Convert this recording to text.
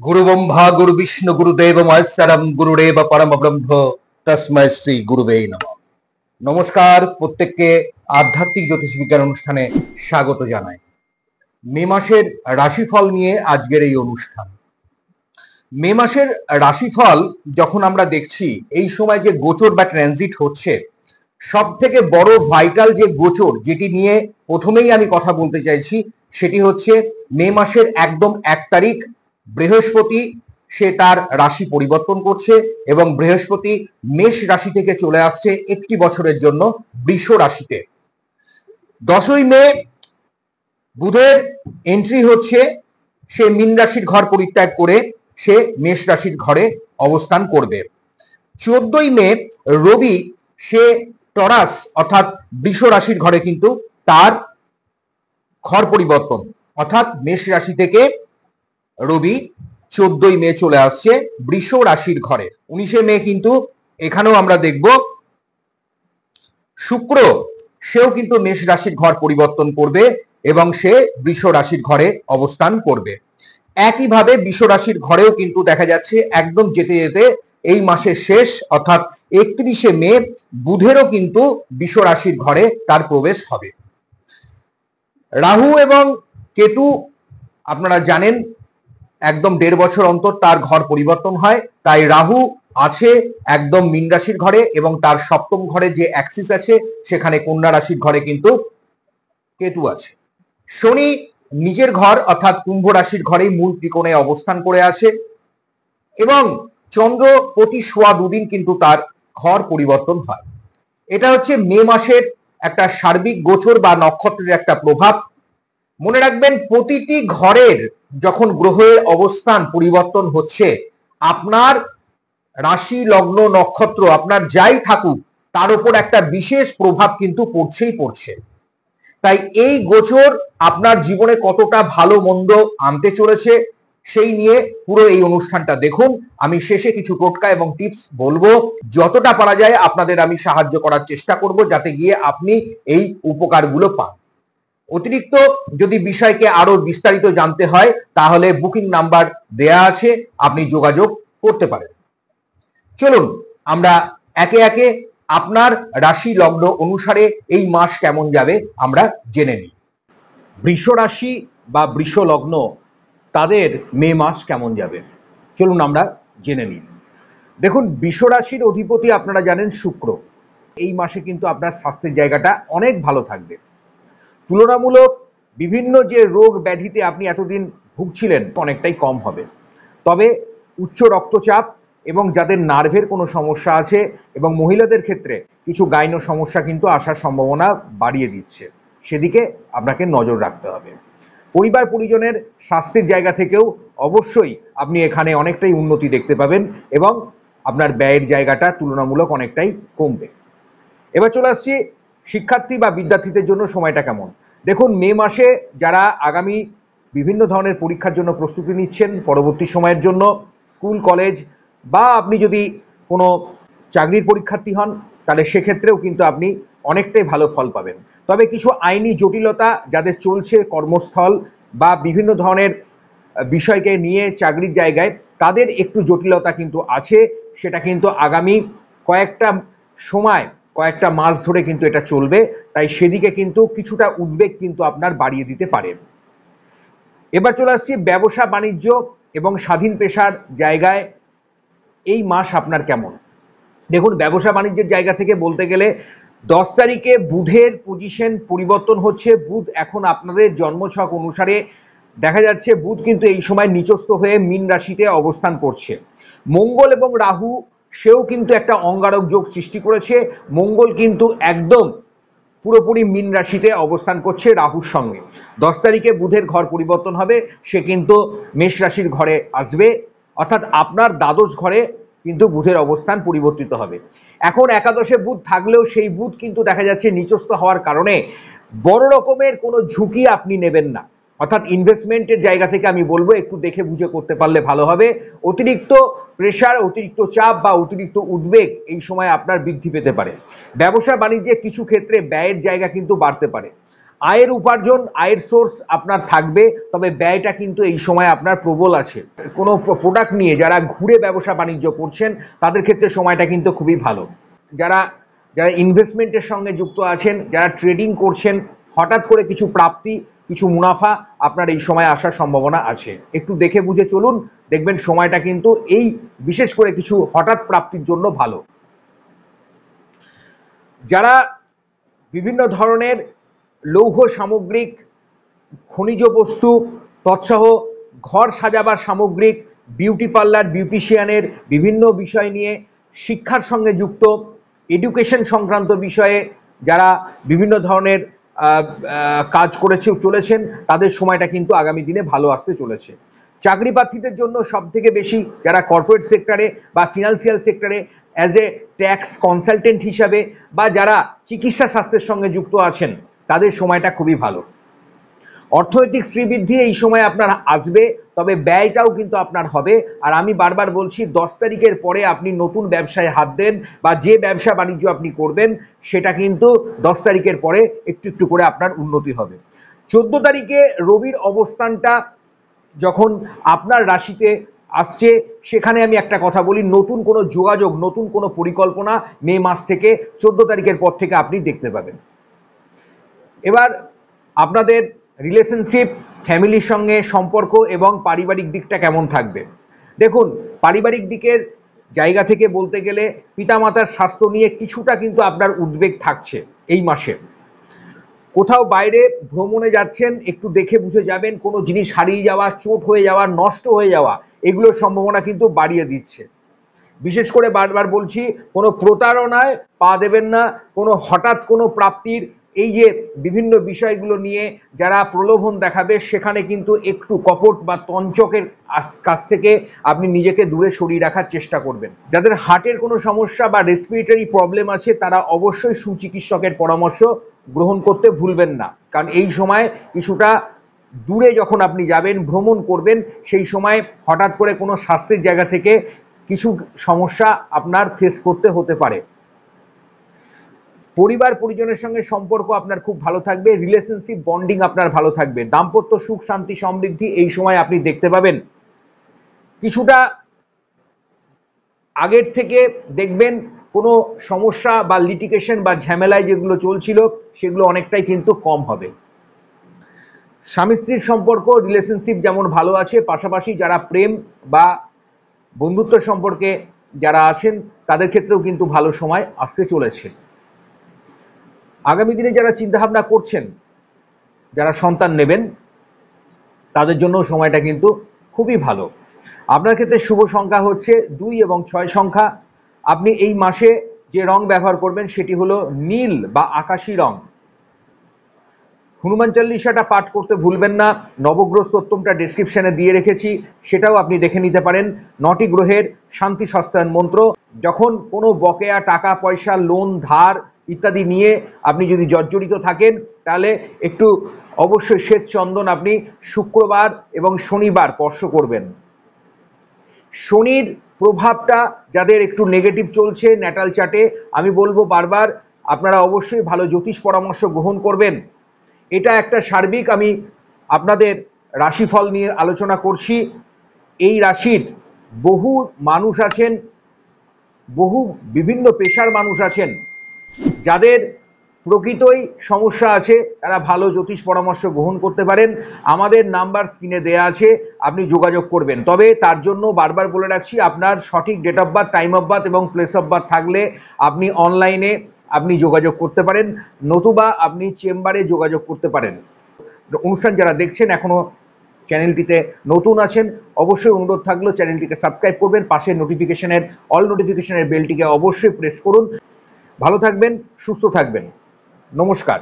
गुरु ब्रह्मा गुरु विष्णु गुरुदेव महेश्वरम गुरुदेव परम ब्रह्म तस्मै श्री गुरुवे नमः। नमस्कार प्रत्येकকে आध्यात्मिक ज्योतिष विज्ञान অনুষ্ঠানে স্বাগত জানাই। মে মাসের রাশিফল নিয়ে আজকের এই অনুষ্ঠান। মে মাসের রাশিফল যখন আমরা দেখছি এই সময় যে গোচর বা ট্রানজিট হচ্ছে, সবথেকে বড় ভাইটাল যে গোচর যেটি নিয়ে প্রথমেই আমি কথা বলতে চাইছি সেটি হচ্ছে মে মাসের একদম 1 তারিখ বৃহস্পতি সে তার রাশি পরিবর্তন করছে এবং বৃহস্পতি মেষ রাশি থেকে চলে আসছে একটি বছরের জন্য বৃষ রাশিতে। 10ই মে বুধের এন্ট্রি হচ্ছে, সে মীন রাশির ঘর পরিত্যাগ করে সে মেষ রাশির ঘরে অবস্থান করবে। 14ই মে রবি সে টরাস অর্থাৎ বৃষ রাশির ঘরে কিন্তু তার ঘর পরিবর্তন, অর্থাৎ মেষ রাশি থেকে রবি 14ই মে চলে আসছে বৃষ রাশির ঘরে। 19শে মে কিন্তু এখানেও আমরা দেখব শুক্র সেও কিন্তু মেষ রাশির ঘর পরিবর্তন করবে এবং সে বৃষ রাশির ঘরে অবস্থান করবে। একইভাবে বৃষ রাশির ঘরেও কিন্তু দেখা যাচ্ছে একদম যেতে যেতে এই মাসের শেষ অর্থাৎ 31শে মে বুধেরও কিন্তু বৃষ রাশির ঘরে তার প্রবেশ হবে। রাহু এবং কেতু আপনারা জানেন একদম 1.5 বছর অন্তর তার ঘর পরিবর্তন হয়, তাই রাহু আছে একদম মীন রাশির ঘরে এবং তার সপ্তম ঘরে যে অ্যাক্সিস আছে সেখানে কন্যা রাশির ঘরে কিন্তু কেতু আছে। শনি নিজের ঘর অর্থাৎ কুম্ভ রাশির ঘরেই মূল ত্রিকোণে অবস্থান করে আছে এবং চন্দ্র প্রতি সোয়া 2 দিন কিন্তু তার ঘর পরিবর্তন হয়। এটা হচ্ছে মে মাসের একটা সার্বিক গোচর বা নক্ষত্রের একটা প্রভাব। মনে রাখবেন প্রতিটি ঘরের যখন গ্রহের অবস্থান পরিবর্তন হচ্ছে, আপনার রাশি লগ্ন নক্ষত্র আপনার যাই থাকুক তার উপর একটা বিশেষ প্রভাব কিন্তু পড়ছেই পড়ছে। তাই এই গোচর আপনার জীবনে কতটা ভালো মন্দ আনতে চলেছে সেই নিয়ে পুরো এই অনুষ্ঠানটা দেখুন। আমি শেষে কিছু টোটকা এবং টিপস বলবো, যতটা পারা যায় আপনাদের আমি সাহায্য করার চেষ্টা করব যাতে গিয়ে আপনি এই উপকারগুলো পান। অতিরিক্ত যদি বিষয়কে আরো বিস্তারিত জানতে হয় তাহলে বুকিং নাম্বার দেয়া আছে, আপনি যোগাযোগ করতে পারেন। চলুন আমরা একে একে আপনার রাশি লগ্ন অনুসারে এই মাস কেমন যাবে আমরা জেনে নিই। বৃষ রাশি বা বৃষ লগ্ন তাদের মে মাস কেমন যাবে চলুন আমরা জেনে নিই। দেখুন, বৃষ রাশির অধিপতি আপনারা জানেন শুক্র। এই মাসে কিন্তু আপনার স্বাস্থ্যের জায়গাটা অনেক ভালো থাকবে। তুলনামূলক বিভিন্ন যে রোগ ব্যাধিতে আপনি এতদিন ভুগছিলেন অনেকটাই কম হবে। তবে উচ্চ রক্তচাপ এবং যাদের নার্ভের কোনো সমস্যা আছে এবং মহিলাদের ক্ষেত্রে কিছু গাইনো সমস্যা কিন্তু আসার সম্ভাবনা বাড়িয়ে দিচ্ছে, সেদিকে আপনাকে নজর রাখতে হবে। পরিবার পরিজনের স্বাস্থ্যের জায়গা থেকেও অবশ্যই আপনি এখানে অনেকটাই উন্নতি দেখতে পাবেন এবং আপনার ব্যয়ের জায়গাটা তুলনামূলক অনেকটাই কমবে। এবার চলে আসছি শিক্ষার্থী বা বিদ্যার্থীদের জন্য সময়টা কেমন। দেখুন, মে মাসে যারা আগামী বিভিন্ন ধরনের পরীক্ষার জন্য প্রস্তুতি নিচ্ছেন পরবর্তী সময়ের জন্য, স্কুল কলেজ বা আপনি যদি কোনো চাকরির পরীক্ষার্থী হন তাহলে সেক্ষেত্রেও কিন্তু আপনি অনেকটাই ভালো ফল পাবেন। তবে কিছু আইনি জটিলতা যাদের চলছে কর্মস্থল বা বিভিন্ন ধরনের বিষয়কে নিয়ে চাকরির জায়গায়, তাদের একটু জটিলতা কিন্তু আছে। সেটা কিন্তু আগামী কয়েকটা মাস ধরে কিন্তু এটা চলবে, তাই সেদিকে কিন্তু কিছুটা উদ্বেগ কিন্তু আপনার বাড়িয়ে দিতে পারে। এবার চলে আসছি ব্যবসা বাণিজ্য এবং স্বাধীন পেশার জায়গায় এই মাস আপনার কেমন। দেখুন, ব্যবসা বাণিজ্যের জায়গা থেকে বলতে গেলে 10 তারিখে বুধের পজিশন পরিবর্তন হচ্ছে। বুধ এখন আপনাদের জন্মছক অনুসারে দেখা যাচ্ছে বুধ কিন্তু এই সময় নিচস্থ হয়ে মীন রাশিতে অবস্থান করছে। মঙ্গল এবং রাহু সেও কিন্তু একটা অঙ্গারক যোগ সৃষ্টি করেছে। মঙ্গল কিন্তু একদম পুরোপুরি মীন রাশিতে অবস্থান করছে রাহুর সঙ্গে। 10 তারিখে বুধের ঘর পরিবর্তন হবে, সে কিন্তু মেষ রাশির ঘরে আসবে, অর্থাৎ আপনার দ্বাদশ ঘরে কিন্তু বুধের অবস্থান পরিবর্তিত হবে। এখন একাদশে বুধ থাকলেও সেই বুধ কিন্তু দেখা যাচ্ছে নিচস্থ হওয়ার কারণে বড় রকমের কোনো ঝুঁকি আপনি নেবেন না, অর্থাৎ ইনভেস্টমেন্টের জায়গা থেকে আমি বলবো একটু দেখে বুঝে করতে পারলে ভালো হবে। অতিরিক্ত প্রেশার, অতিরিক্ত চাপ বা অতিরিক্ত উদ্বেগ এই সময় আপনার বৃদ্ধি পেতে পারে। ব্যবসা বাণিজ্যে কিছু ক্ষেত্রে ব্যয়ের জায়গা কিন্তু বাড়তে পারে। আয়ের উপার্জন, আয়ের সোর্স আপনার থাকবে, তবে ব্যয়টা কিন্তু এই সময় আপনার প্রবল আছে। কোনো প্রোডাক্ট নিয়ে যারা ঘুরে ব্যবসা বাণিজ্য করছেন তাদের ক্ষেত্রে সময়টা কিন্তু খুবই ভালো। যারা যারা ইনভেস্টমেন্টের সঙ্গে যুক্ত আছেন, যারা ট্রেডিং করছেন, হঠাৎ করে কিছু প্রাপ্তি, কিছু মুনাফা আপনার এই সময় আসার সম্ভাবনা আছে। একটু দেখে বুঝে চলুন, দেখবেন সময়টা কিন্তু এই বিশেষ করে কিছু হঠাৎ প্রাপ্তির জন্য ভালো। যারা বিভিন্ন ধরনের লৌহ সামগ্রিক, খনিজ বস্তু তৎসহ ঘর সাজাবার সামগ্রিক, বিউটি পার্লার, বিউটিশিয়ানের বিভিন্ন বিষয় নিয়ে শিক্ষার সঙ্গে যুক্ত, এডুকেশন সংক্রান্ত বিষয়ে যারা বিভিন্ন ধরনের কাজ চলেছেন তাদের সময়টা কিন্তু আগামী দিনে ভালো আসতে চলেছে। চাকরি প্রার্থীদের জন্য সবথেকে বেশি যারা কর্পোরেট সেক্টরে বা ফিনান্সিয়াল সেক্টরে অ্যাজ এ ট্যাক্স কনসালটেন্ট হিসাবে বা যারা চিকিৎসা স্বাস্থ্যের সঙ্গে যুক্ত আছেন তাদের সময়টা খুবই ভালো। অর্থনৈতিক শ্রীবৃদ্ধি এই সময় আপনার আসবে, তবে ব্যয়টাও কিন্তু আপনার হবে। আর আমি বারবার বলছি 10 তারিখের পরে আপনি নতুন ব্যবসায় হাত দেন বা যে ব্যবসা বাণিজ্য আপনি করবেন সেটা কিন্তু 10 তারিখের পরে একটু একটু করে আপনার উন্নতি হবে। 14 তারিখে রবির অবস্থানটা যখন আপনার রাশিতে আসছে, সেখানে আমি একটা কথা বলি, নতুন কোনো যোগাযোগ, নতুন কোনো পরিকল্পনা মে মাস থেকে 14 তারিখের পর থেকে আপনি দেখতে পাবেন। এবার আপনাদের রিলেশনশিপ, ফ্যামিলির সঙ্গে সম্পর্ক এবং পারিবারিক দিকটা কেমন থাকবে? দেখুন, পারিবারিক দিকের জায়গা থেকে বলতে গেলে পিতামাতার স্বাস্থ্য নিয়ে কিছুটা কিন্তু আপনার উদ্বেগ থাকছে এই মাসে। কোথাও বাইরে ভ্রমণে যাচ্ছেন, একটু দেখে বুঝে যাবেন। কোনো জিনিস হারিয়ে যাওয়া, চোট হয়ে যাওয়া, নষ্ট হয়ে যাওয়া, এগুলোর সম্ভাবনা কিন্তু বাড়িয়ে দিচ্ছে। বিশেষ করে বারবার বলছি, কোনো প্রতারণায় পা দেবেন না। কোনো হঠাৎ কোনো প্রাপ্তির এই যে বিভিন্ন বিষয়গুলো নিয়ে যারা প্রলোভন দেখাবে, সেখানে কিন্তু একটু কপট বা তঞ্চকের কাছ থেকে আপনি নিজেকে দূরে সরিয়ে রাখার চেষ্টা করবেন। যাদের হার্টের কোনো সমস্যা বা রেসপিরেটরি প্রবলেম আছে তারা অবশ্যই সুচিকিৎসকের পরামর্শ গ্রহণ করতে ভুলবেন না, কারণ এই সময় কিছুটা দূরে যখন আপনি যাবেন, ভ্রমণ করবেন, সেই সময় হঠাৎ করে কোনো স্বাস্থ্যের জায়গা থেকে কিছু সমস্যা আপনার ফেস করতে হতে পারে। পরিবার পরিজনের সঙ্গে সম্পর্ক আপনার খুব ভালো থাকবে, রিলেশনশিপ বন্ডিং আপনার ভালো থাকবে, দাম্পত্য সুখ শান্তি সমৃদ্ধি এই সময় আপনি দেখতে পাবেন। কিছুটা আগের থেকে দেখবেন কোনো সমস্যা বা লিটিগেশন বা ঝামেলায় যেগুলো চলছিল সেগুলো অনেকটাই কিন্তু কম হবে। স্বামী স্ত্রীর সম্পর্ক, রিলেশনশিপ যেমন ভালো আছে, পাশাপাশি যারা প্রেম বা বন্ধুত্ব সম্পর্কে যারা আছেন তাদের ক্ষেত্রেও কিন্তু ভালো সময় আসতে চলেছে। আগামী দিনে যারা চিন্তাভাবনা করছেন, যারা সন্তান নেবেন, তাদের জন্য সময়টা কিন্তু খুবই ভালো। আপনার ক্ষেত্রে শুভ সংখ্যা হচ্ছে 2 এবং 6 সংখ্যা। আপনি এই মাসে যে রং ব্যবহার করবেন সেটি হলো নীল বা আকাশী রং। হনুমান চল্লিশাটা পাঠ করতে ভুলবেন না। নবগ্রহ স্তোত্রমটা ডেসক্রিপশনে দিয়ে রেখেছি, সেটাও আপনি দেখে নিতে পারেন। 9টি গ্রহের শান্তি সস্তায়ন মন্ত্র। যখন কোনো বকেয়া টাকা পয়সা, লোন, ধার ইত্যাদি নিয়ে আপনি যদি জর্জরিত থাকেন, তাহলে একটু অবশ্যই শ্বেত চন্দন আপনি শুক্রবার এবং শনিবার স্পর্শ করবেন। শনির প্রভাবটা যাদের একটু নেগেটিভ চলছে ন্যাটাল চার্টে, আমি বলবো বারবার আপনারা অবশ্যই ভালো জ্যোতিষ পরামর্শ গ্রহণ করবেন। এটা একটা সার্বিক, আমি আপনাদের রাশিফল নিয়ে আলোচনা করছি। এই রাশির বহু মানুষ আছেন, বহু বিভিন্ন পেশার মানুষ আছেন, যাদের প্রকৃতই সমস্যা আছে তারা ভালো জ্যোতিষ পরামর্শ গ্রহণ করতে পারেন। আমাদের নাম্বার স্ক্রিনে দেয়া আছে, আপনি যোগাযোগ করবেন। তবে তার জন্য বারবার বলে রাখছি, আপনার সঠিক date of birth, time of birth এবং প্লেস অফ বার্থ থাকলে আপনি অনলাইনে আপনি যোগাযোগ করতে পারেন, নতুবা আপনি চেম্বারে যোগাযোগ করতে পারেন। অনুষ্ঠান যারা দেখছেন এখনও চ্যানেলটিতে নতুন আছেন, অবশ্যই অনুরোধ থাকলো চ্যানেলটিকে সাবস্ক্রাইব করবেন, পাশের নোটিফিকেশনের অল নোটিফিকেশনের বেলটিকে অবশ্যই প্রেস করুন। ভালো থাকবেন, সুস্থ থাকবেন। নমস্কার।